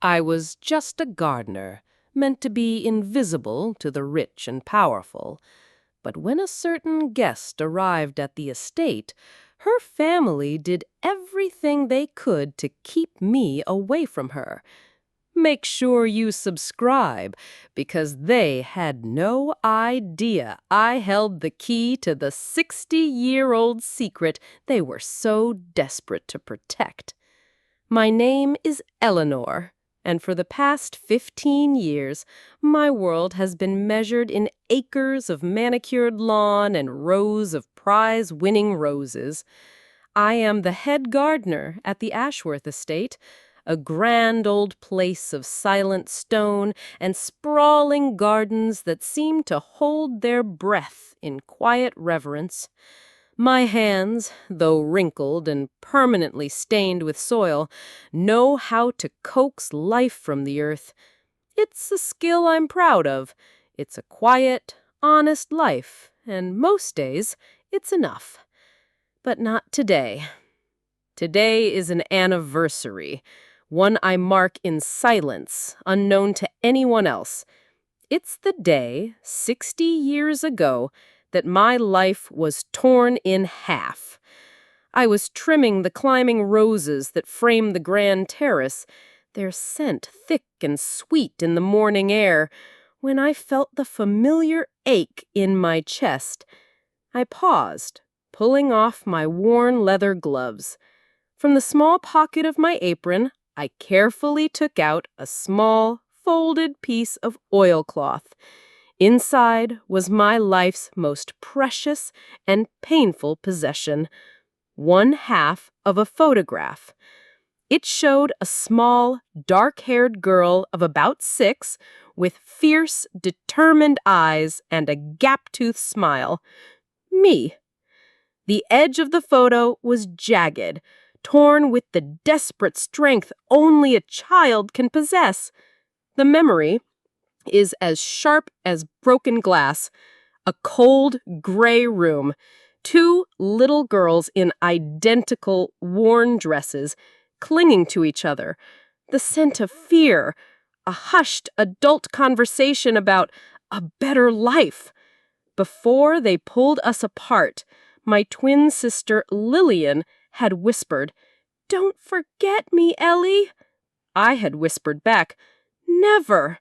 I was just a gardener, meant to be invisible to the rich and powerful. But when a certain guest arrived at the estate, her family did everything they could to keep me away from her. Make sure you subscribe, because they had no idea I held the key to the 60-year-old secret they were so desperate to protect. My name is Eleanor, and for the past 15 years, my world has been measured in acres of manicured lawn and rows of prize-winning roses. I am the head gardener at the Ashworth estate, a grand old place of silent stone and sprawling gardens that seem to hold their breath in quiet reverence. My hands, though wrinkled and permanently stained with soil, know how to coax life from the earth. It's a skill I'm proud of. It's a quiet, honest life, and most days it's enough. But not today. Today is an anniversary, one I mark in silence, unknown to anyone else. It's the day, 60 years ago, that my life was torn in half. I was trimming the climbing roses that frame the grand terrace, their scent thick and sweet in the morning air, when I felt the familiar ache in my chest. I paused, pulling off my worn leather gloves. From the small pocket of my apron, I carefully took out a small, folded piece of oilcloth. Inside was my life's most precious and painful possession, one half of a photograph. It showed a small, dark-haired girl of about 6 with fierce, determined eyes and a gap-toothed smile. Me. The edge of the photo was jagged, torn with the desperate strength only a child can possess. The memory is as sharp as broken glass. A cold, gray room. 2 little girls in identical, worn dresses, clinging to each other. The scent of fear. A hushed adult conversation about a better life. Before they pulled us apart, my twin sister Lillian had whispered, "Don't forget me, Ellie." I had whispered back, "Never."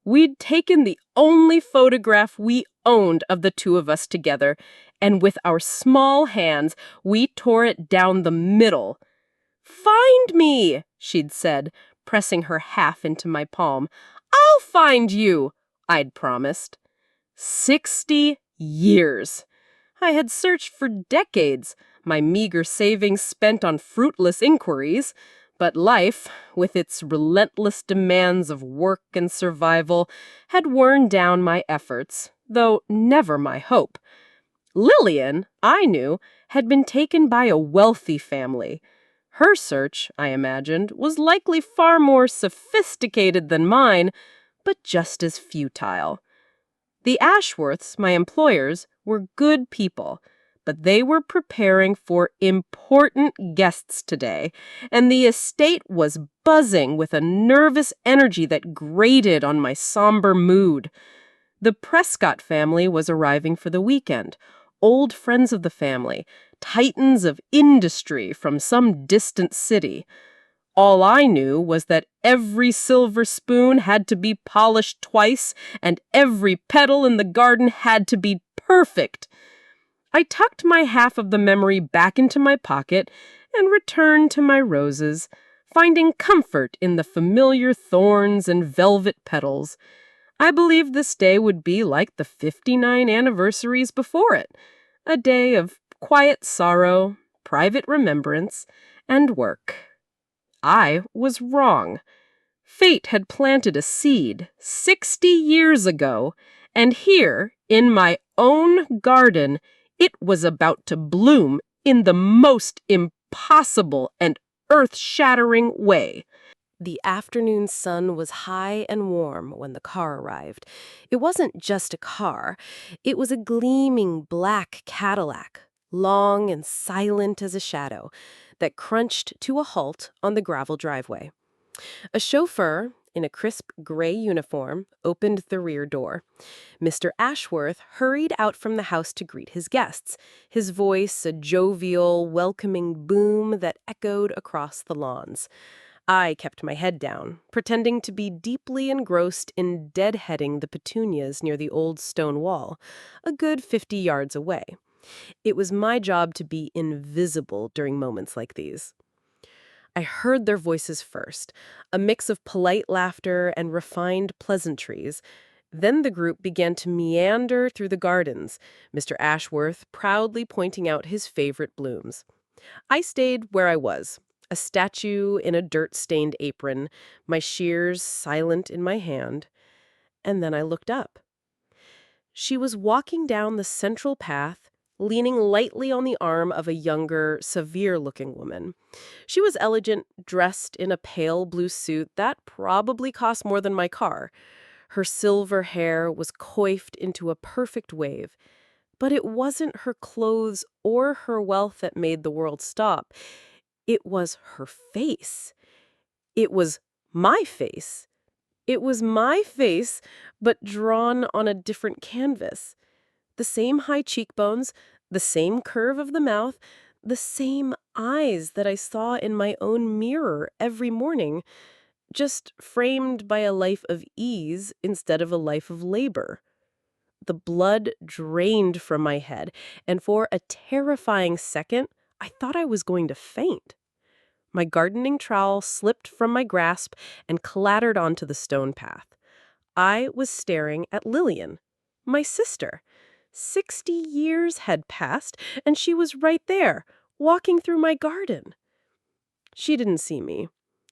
We'd taken the only photograph we owned of the 2 of us together, and with our small hands, we tore it down the middle. "Find me," she'd said, pressing her half into my palm. "I'll find you," I'd promised. 60 years. I had searched for decades, my meager savings spent on fruitless inquiries, but life, with its relentless demands of work and survival, had worn down my efforts, though never my hope. Lillian, I knew, had been taken by a wealthy family. Her search, I imagined, was likely far more sophisticated than mine, but just as futile. The Ashworths, my employers, were good people, but they were preparing for important guests today, and the estate was buzzing with a nervous energy that grated on my somber mood. The Prescott family was arriving for the weekend, old friends of the family, titans of industry from some distant city. All I knew was that every silver spoon had to be polished twice, and every petal in the garden had to be perfect. I tucked my half of the memory back into my pocket and returned to my roses, finding comfort in the familiar thorns and velvet petals. I believed this day would be like the 59 anniversaries before it, a day of quiet sorrow, private remembrance, and work. I was wrong. Fate had planted a seed 60 years ago, and here, in my own garden, it was about to bloom in the most impossible and earth-shattering way. The afternoon sun was high and warm when the car arrived. It wasn't just a car. It was a gleaming black Cadillac, long and silent as a shadow, that crunched to a halt on the gravel driveway. A chauffeur in a crisp gray uniform opened the rear door. Mr. Ashworth hurried out from the house to greet his guests, his voice a jovial, welcoming boom that echoed across the lawns. I kept my head down, pretending to be deeply engrossed in deadheading the petunias near the old stone wall, a good 50 yards away. It was my job to be invisible during moments like these. I heard their voices first, a mix of polite laughter and refined pleasantries. Then the group began to meander through the gardens, Mr. Ashworth proudly pointing out his favorite blooms. I stayed where I was, a statue in a dirt-stained apron, my shears silent in my hand, and then I looked up. She was walking down the central path, leaning lightly on the arm of a younger, severe-looking woman. She was elegant, dressed in a pale blue suit that probably cost more than my car. Her silver hair was coiffed into a perfect wave. But it wasn't her clothes or her wealth that made the world stop. It was her face. It was my face. It was my face, but drawn on a different canvas. The same high cheekbones, the same curve of the mouth, the same eyes that I saw in my own mirror every morning, just framed by a life of ease instead of a life of labor. The blood drained from my head, and for a terrifying second, I thought I was going to faint. My gardening trowel slipped from my grasp and clattered onto the stone path. I was staring at Lillian, my sister. 60 years had passed, and she was right there, walking through my garden. She didn't see me.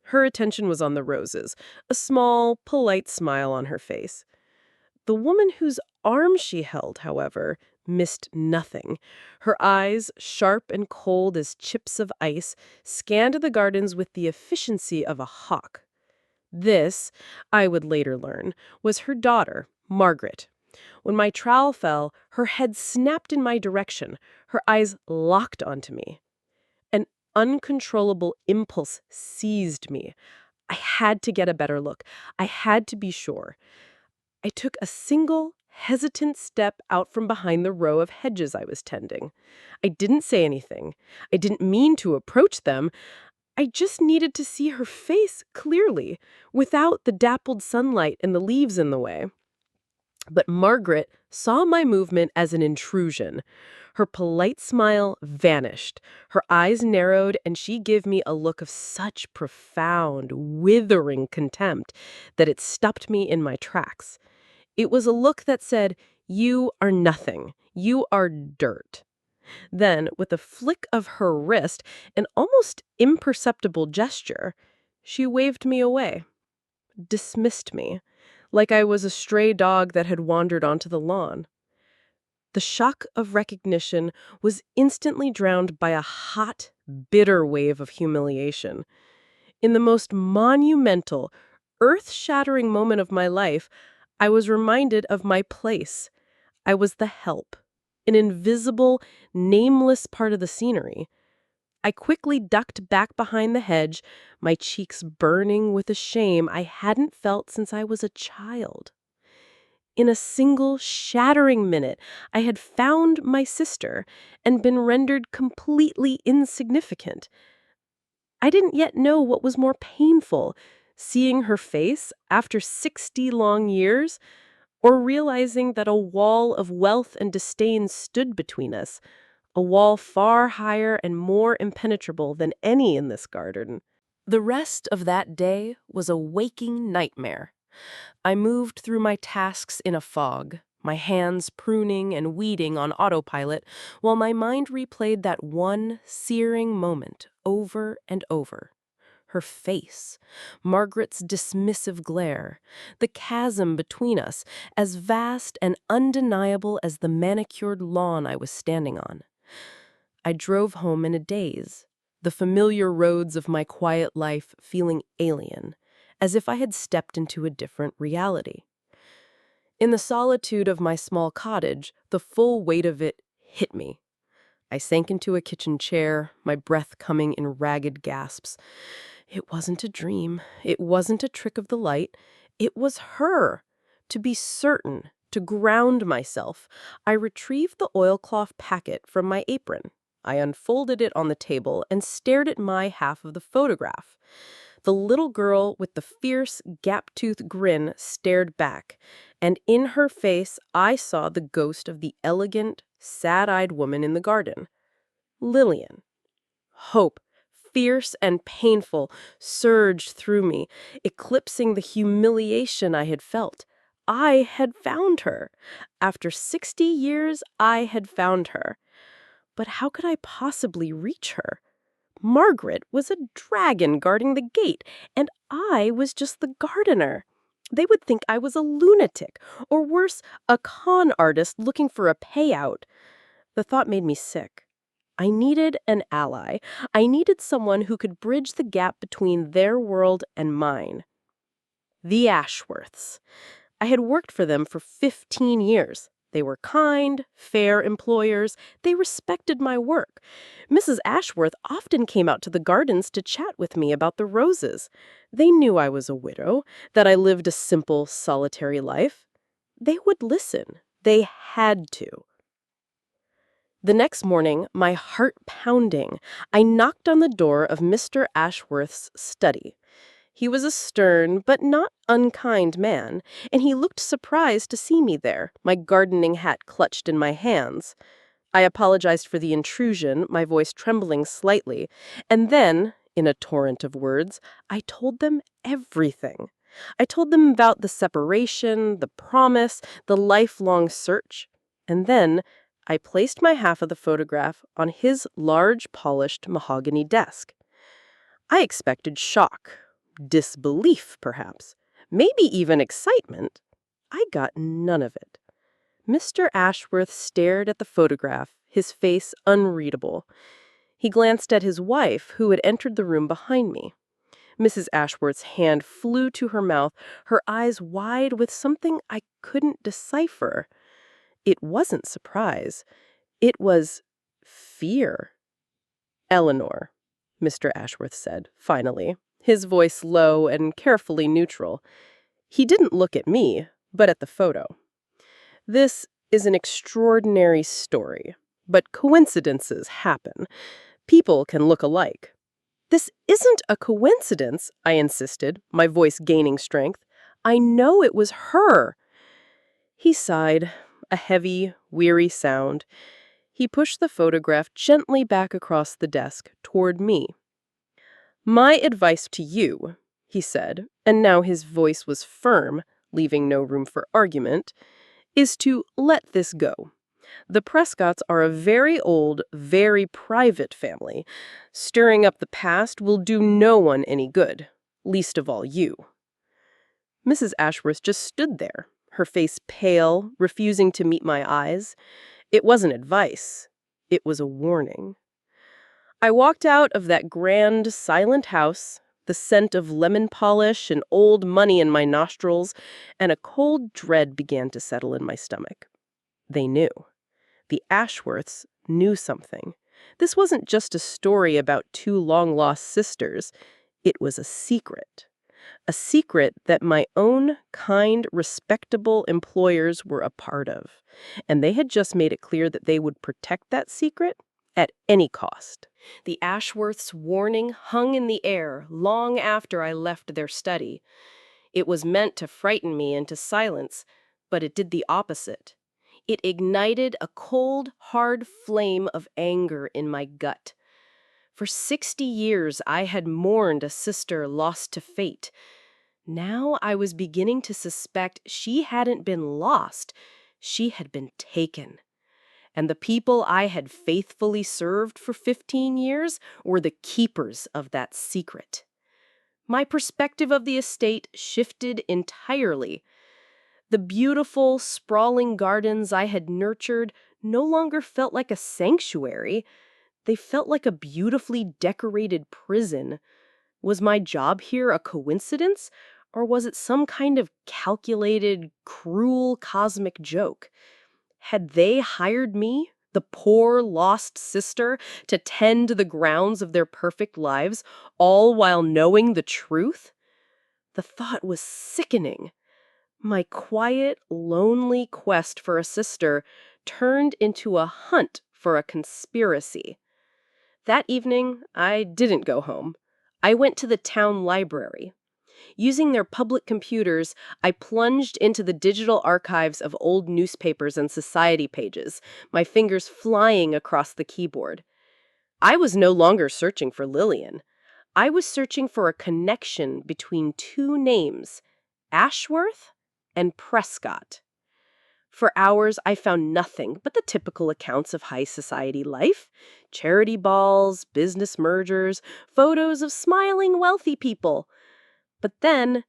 Her attention was on the roses, a small, polite smile on her face. The woman whose arm she held, however, missed nothing. Her eyes, sharp and cold as chips of ice, scanned the gardens with the efficiency of a hawk. This, I would later learn, was her daughter, Margaret. When my trowel fell, her head snapped in my direction, her eyes locked onto me. An uncontrollable impulse seized me. I had to get a better look. I had to be sure. I took a single, hesitant step out from behind the row of hedges I was tending. I didn't say anything. I didn't mean to approach them. I just needed to see her face clearly, without the dappled sunlight and the leaves in the way. But Margaret saw my movement as an intrusion. Her polite smile vanished. Her eyes narrowed, and she gave me a look of such profound, withering contempt that it stopped me in my tracks. It was a look that said, "You are nothing. You are dirt." Then, with a flick of her wrist, an almost imperceptible gesture, she waved me away, dismissed me, like I was a stray dog that had wandered onto the lawn. The shock of recognition was instantly drowned by a hot, bitter wave of humiliation. In the most monumental, earth-shattering moment of my life, I was reminded of my place. I was the help, an invisible, nameless part of the scenery. I quickly ducked back behind the hedge, my cheeks burning with a shame I hadn't felt since I was a child. In a single, shattering minute, I had found my sister and been rendered completely insignificant. I didn't yet know what was more painful, seeing her face after 60 long years, or realizing that a wall of wealth and disdain stood between us, a wall far higher and more impenetrable than any in this garden. The rest of that day was a waking nightmare. I moved through my tasks in a fog, my hands pruning and weeding on autopilot, while my mind replayed that one searing moment over and over. Her face, Margaret's dismissive glare, the chasm between us, as vast and undeniable as the manicured lawn I was standing on. I drove home in a daze, the familiar roads of my quiet life feeling alien, as if I had stepped into a different reality. In the solitude of my small cottage, the full weight of it hit me. I sank into a kitchen chair, my breath coming in ragged gasps. It wasn't a dream. It wasn't a trick of the light. It was her. To be certain, to ground myself, I retrieved the oilcloth packet from my apron. I unfolded it on the table and stared at my half of the photograph. The little girl with the fierce, gap-toothed grin stared back, and in her face I saw the ghost of the elegant, sad-eyed woman in the garden. Lillian. Hope, fierce and painful, surged through me, eclipsing the humiliation I had felt. I had found her. After 60 years, I had found her. But how could I possibly reach her? Margaret was a dragon guarding the gate, and I was just the gardener. They would think I was a lunatic, or worse, a con artist looking for a payout. The thought made me sick. I needed an ally. I needed someone who could bridge the gap between their world and mine. The Ashworths. I had worked for them for 15 years. They were kind, fair employers. They respected my work. Mrs. Ashworth often came out to the gardens to chat with me about the roses. They knew I was a widow, that I lived a simple, solitary life. They would listen. They had to. The next morning, my heart pounding, I knocked on the door of Mr. Ashworth's study. He was a stern but not unkind man, and he looked surprised to see me there, my gardening hat clutched in my hands. I apologized for the intrusion, my voice trembling slightly, and then, in a torrent of words, I told them everything. I told them about the separation, the promise, the lifelong search, and then I placed my half of the photograph on his large, polished mahogany desk. I expected shock, disbelief, perhaps, maybe even excitement. I got none of it. Mr. Ashworth stared at the photograph, his face unreadable. He glanced at his wife, who had entered the room behind me. Mrs. Ashworth's hand flew to her mouth, her eyes wide with something I couldn't decipher. It wasn't surprise. It was fear. Eleanor, Mr. Ashworth said, finally, his voice low and carefully neutral. He didn't look at me, but at the photo. This is an extraordinary story, but coincidences happen. People can look alike. This isn't a coincidence, I insisted, my voice gaining strength. I know it was her. He sighed, a heavy, weary sound. He pushed the photograph gently back across the desk toward me. My advice to you, he said, and now his voice was firm, leaving no room for argument, is to let this go. The Prescotts are a very old, very private family. Stirring up the past will do no one any good, least of all you. Mrs. Ashworth just stood there, her face pale, refusing to meet my eyes. It wasn't advice. It was a warning. I walked out of that grand, silent house, the scent of lemon polish and old money in my nostrils, and a cold dread began to settle in my stomach. They knew. The Ashworths knew something. This wasn't just a story about two long-lost sisters. It was a secret. A secret that my own kind, respectable employers were a part of. And they had just made it clear that they would protect that secret at any cost. The Ashworths' warning hung in the air long after I left their study. It was meant to frighten me into silence, but it did the opposite. It ignited a cold, hard flame of anger in my gut. For 60 years, I had mourned a sister lost to fate. Now I was beginning to suspect she hadn't been lost, she had been taken. And the people I had faithfully served for 15 years were the keepers of that secret. My perspective of the estate shifted entirely. The beautiful, sprawling gardens I had nurtured no longer felt like a sanctuary. They felt like a beautifully decorated prison. Was my job here a coincidence, or was it some kind of calculated, cruel cosmic joke? Had they hired me, the poor lost sister to tend the grounds of their perfect lives, all while knowing the truth? The thought was sickening. My quiet, lonely quest for a sister turned into a hunt for a conspiracy. That evening, I didn't go home. I went to the town library. Using their public computers, I plunged into the digital archives of old newspapers and society pages, my fingers flying across the keyboard. I was no longer searching for Lillian. I was searching for a connection between two names, Ashworth and Prescott. For hours, I found nothing but the typical accounts of high society life: charity balls, business mergers, photos of smiling wealthy people. But then,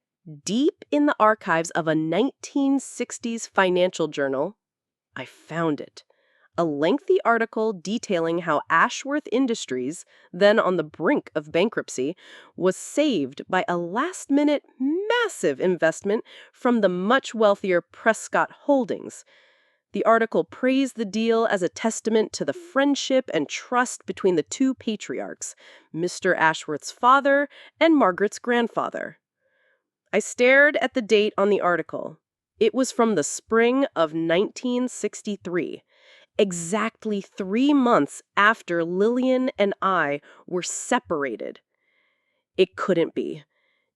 deep in the archives of a 1960s financial journal, I found it. A lengthy article detailing how Ashworth Industries, then on the brink of bankruptcy, was saved by a last-minute massive investment from the much wealthier Prescott Holdings. The article praised the deal as a testament to the friendship and trust between the two patriarchs, Mr. Ashworth's father and Margaret's grandfather. I stared at the date on the article. It was from the spring of 1963, exactly 3 months after Lillian and I were separated. It couldn't be.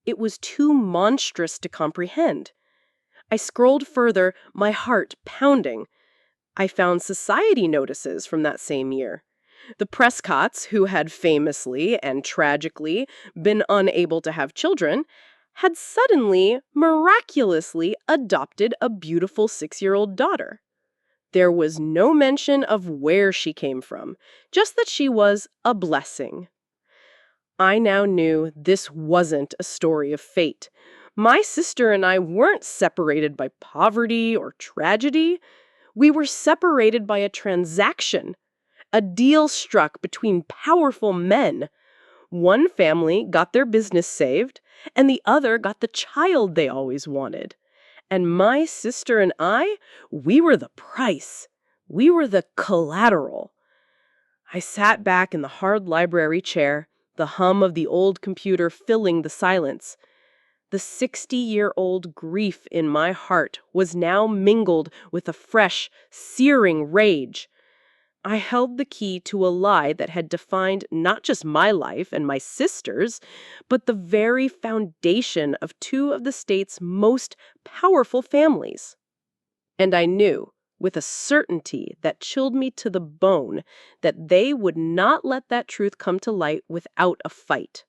It was too monstrous to comprehend. I scrolled further, my heart pounding. I found society notices from that same year. The Prescotts, who had famously and tragically been unable to have children, had suddenly, miraculously adopted a beautiful 6-year-old daughter. There was no mention of where she came from, just that she was a blessing. I now knew this wasn't a story of fate. My sister and I weren't separated by poverty or tragedy. We were separated by a transaction, a deal struck between powerful men. One family got their business saved, and the other got the child they always wanted. And my sister and I, we were the price. We were the collateral. I sat back in the hard library chair, the hum of the old computer filling the silence. The 60-year-old grief in my heart was now mingled with a fresh, searing rage. I held the key to a lie that had defined not just my life and my sister's, but the very foundation of two of the state's most powerful families. And I knew, with a certainty that chilled me to the bone, that they would not let that truth come to light without a fight.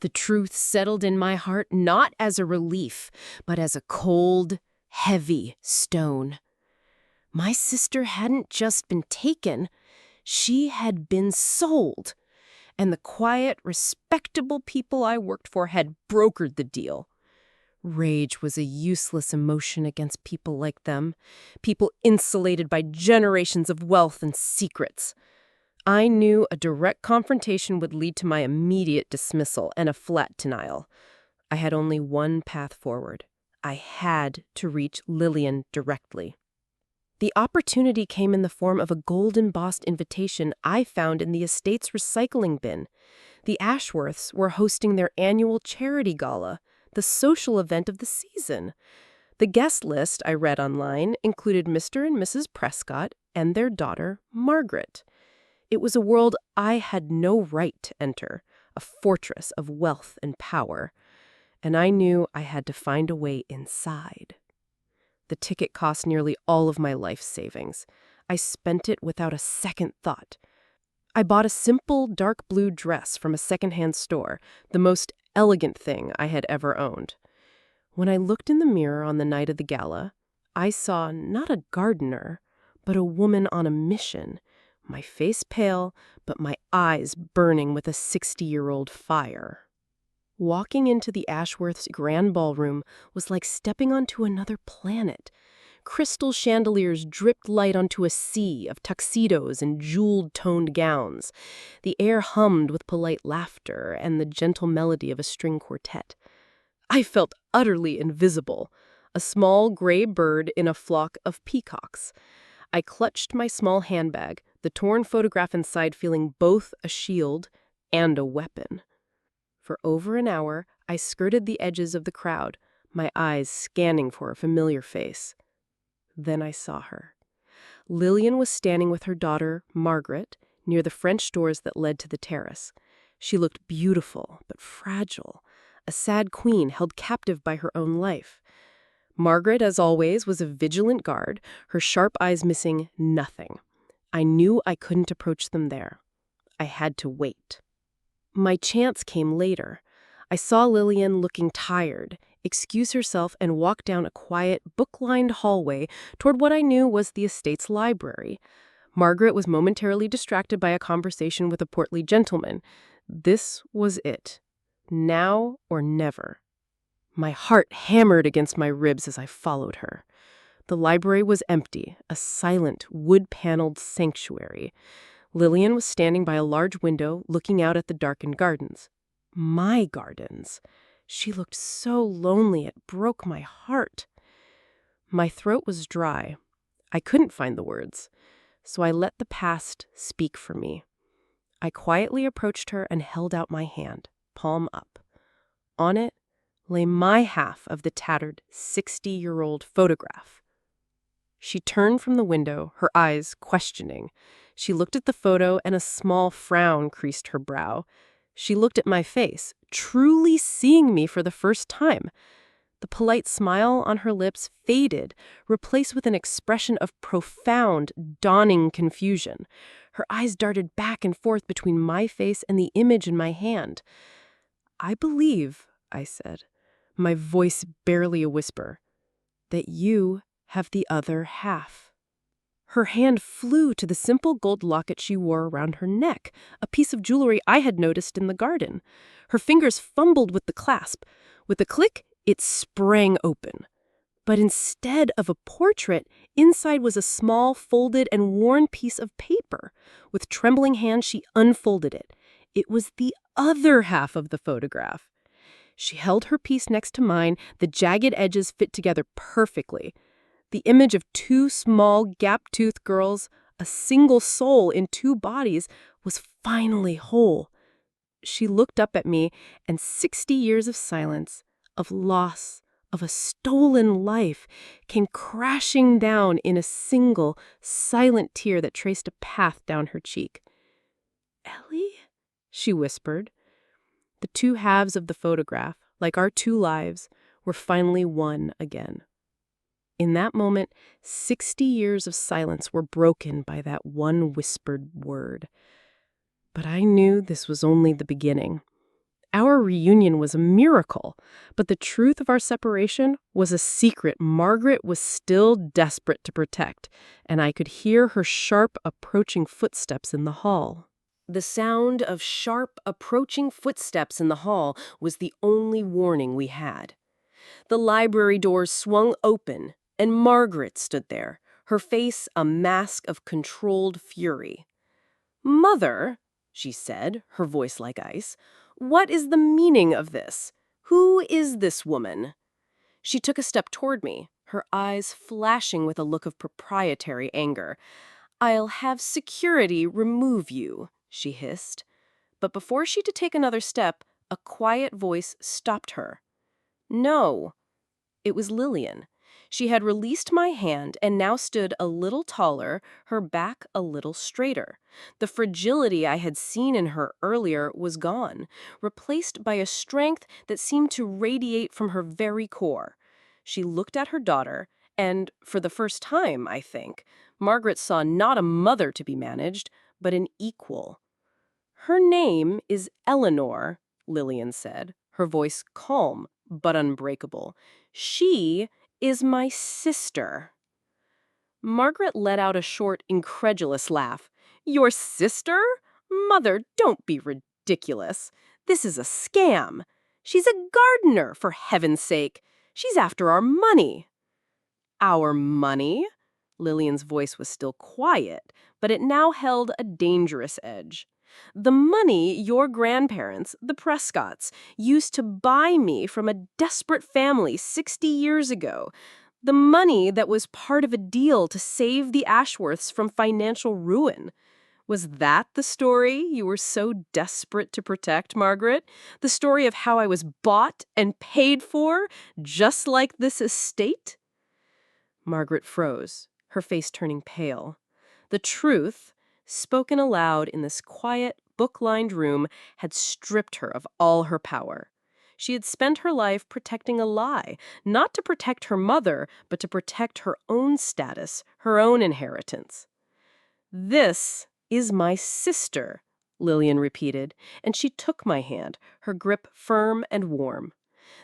The truth settled in my heart not as a relief, but as a cold, heavy stone. My sister hadn't just been taken, she had been sold. And the quiet, respectable people I worked for had brokered the deal. Rage was a useless emotion against people like them, people insulated by generations of wealth and secrets. I knew a direct confrontation would lead to my immediate dismissal and a flat denial. I had only one path forward. I had to reach Lillian directly. The opportunity came in the form of a gold-embossed invitation I found in the estate's recycling bin. The Ashworths were hosting their annual charity gala, the social event of the season. The guest list I read online included Mr. and Mrs. Prescott and their daughter, Margaret. It was a world I had no right to enter, a fortress of wealth and power, and I knew I had to find a way inside. The ticket cost nearly all of my life savings. I spent it without a second thought. I bought a simple dark blue dress from a secondhand store, the most elegant thing I had ever owned. When I looked in the mirror on the night of the gala, I saw not a gardener, but a woman on a mission, my face pale, but my eyes burning with a 60-year-old fire. Walking into the Ashworth's grand ballroom was like stepping onto another planet. Crystal chandeliers dripped light onto a sea of tuxedos and jeweled-toned gowns. The air hummed with polite laughter and the gentle melody of a string quartet. I felt utterly invisible, a small gray bird in a flock of peacocks. I clutched my small handbag, the torn photograph inside feeling both a shield and a weapon. For over an hour, I skirted the edges of the crowd, my eyes scanning for a familiar face. Then I saw her. Lillian was standing with her daughter, Margaret, near the French doors that led to the terrace. She looked beautiful, but fragile, a sad queen held captive by her own life. Margaret, as always, was a vigilant guard, her sharp eyes missing nothing. I knew I couldn't approach them there. I had to wait. My chance came later. I saw Lillian looking tired, excuse herself and walk down a quiet, book-lined hallway toward what I knew was the estate's library. Margaret was momentarily distracted by a conversation with a portly gentleman. This was it. Now or never. My heart hammered against my ribs as I followed her. The library was empty, a silent, wood-paneled sanctuary. Lillian was standing by a large window, looking out at the darkened gardens. My gardens. She looked so lonely it broke my heart. My throat was dry. I couldn't find the words, so I let the past speak for me. I quietly approached her and held out my hand, palm up. On it lay my half of the tattered 60-year-old photograph. She turned from the window, her eyes questioning. She looked at the photo and a small frown creased her brow. She looked at my face, truly seeing me for the first time. The polite smile on her lips faded, replaced with an expression of profound, dawning confusion. Her eyes darted back and forth between my face and the image in my hand. "I believe," I said, my voice barely a whisper, "that you have the other half." Her hand flew to the simple gold locket she wore around her neck, a piece of jewelry I had noticed in the garden. Her fingers fumbled with the clasp. With a click, it sprang open. But instead of a portrait, inside was a small, folded and worn piece of paper. With trembling hands, she unfolded it. It was the other half of the photograph. She held her piece next to mine, the jagged edges fit together perfectly. The image of two small, gap-toothed girls, a single soul in two bodies, was finally whole. She looked up at me, and 60 years of silence, of loss, of a stolen life, came crashing down in a single, silent tear that traced a path down her cheek. "Ellie?" she whispered. The two halves of the photograph, like our two lives, were finally one again. In that moment, 60 years of silence were broken by that one whispered word. But I knew this was only the beginning. Our reunion was a miracle, but the truth of our separation was a secret Margaret was still desperate to protect, and I could hear her sharp, approaching footsteps in the hall. The sound of sharp, approaching footsteps in the hall was the only warning we had. The library doors swung open, and Margaret stood there, her face a mask of controlled fury. "Mother," she said, her voice like ice, "what is the meaning of this? Who is this woman?" She took a step toward me, her eyes flashing with a look of proprietary anger. "I'll have security remove you," she hissed. But before she could take another step, a quiet voice stopped her. "No." It was Lillian. She had released my hand and now stood a little taller, her back a little straighter. The fragility I had seen in her earlier was gone, replaced by a strength that seemed to radiate from her very core. She looked at her daughter, and, for the first time, I think, Margaret saw not a mother to be managed, but an equal. "Her name is Eleanor," Lillian said, her voice calm but unbreakable. "She is my sister." Margaret let out a short, incredulous laugh. "Your sister? Mother, don't be ridiculous. This is a scam. She's a gardener, for heaven's sake. She's after our money." "Our money?" Lillian's voice was still quiet, but it now held a dangerous edge. "The money your grandparents, the Prescotts, used to buy me from a desperate family 60 years ago. The money that was part of a deal to save the Ashworths from financial ruin. Was that the story you were so desperate to protect, Margaret? The story of how I was bought and paid for, just like this estate? Margaret froze, her face turning pale. The truth, spoken aloud in this quiet, book-lined room, had stripped her of all her power. She had spent her life protecting a lie, not to protect her mother, but to protect her own status, her own inheritance. "This is my sister," Lillian repeated, and she took my hand, her grip firm and warm.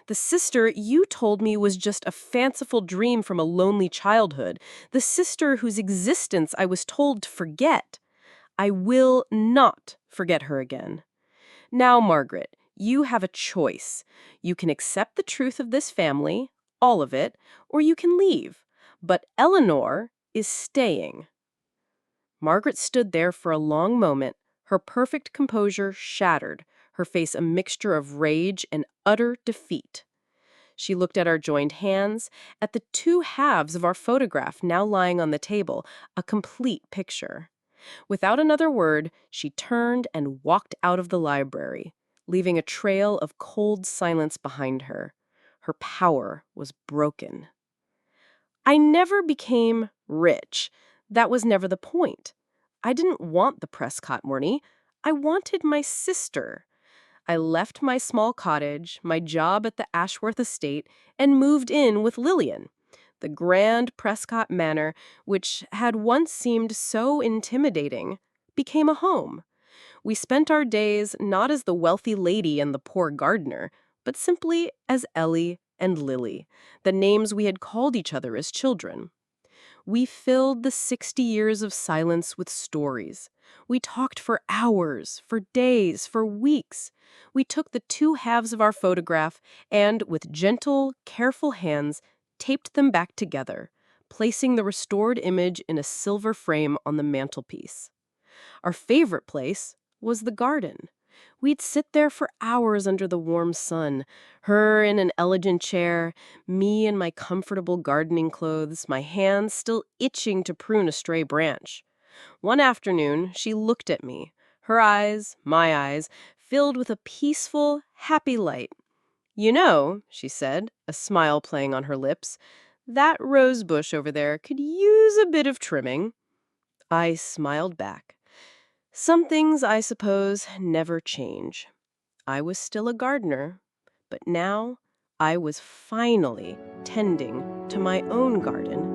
"The sister you told me was just a fanciful dream from a lonely childhood. The sister whose existence I was told to forget. I will not forget her again. Now, Margaret, you have a choice. You can accept the truth of this family, all of it, or you can leave. But Eleanor is staying." Margaret stood there for a long moment, her perfect composure shattered, her face a mixture of rage and utter defeat. She looked at our joined hands, at the two halves of our photograph now lying on the table, a complete picture. Without another word, she turned and walked out of the library, leaving a trail of cold silence behind her. Her power was broken. I never became rich. That was never the point. I didn't want the Prescott money. I wanted my sister. I left my small cottage, my job at the Ashworth estate, and moved in with Lillian. The grand Prescott Manor, which had once seemed so intimidating, became a home. We spent our days not as the wealthy lady and the poor gardener, but simply as Ellie and Lily, the names we had called each other as children. We filled the 60 years of silence with stories. We talked for hours, for days, for weeks. We took the two halves of our photograph and, with gentle, careful hands, taped them back together, placing the restored image in a silver frame on the mantelpiece. Our favorite place was the garden. We'd sit there for hours under the warm sun, her in an elegant chair, me in my comfortable gardening clothes, my hands still itching to prune a stray branch. One afternoon, she looked at me, her eyes, my eyes, filled with a peaceful, happy light. "You know," she said, a smile playing on her lips, "that rose bush over there could use a bit of trimming." I smiled back. Some things, I suppose, never change. I was still a gardener, but now I was finally tending to my own garden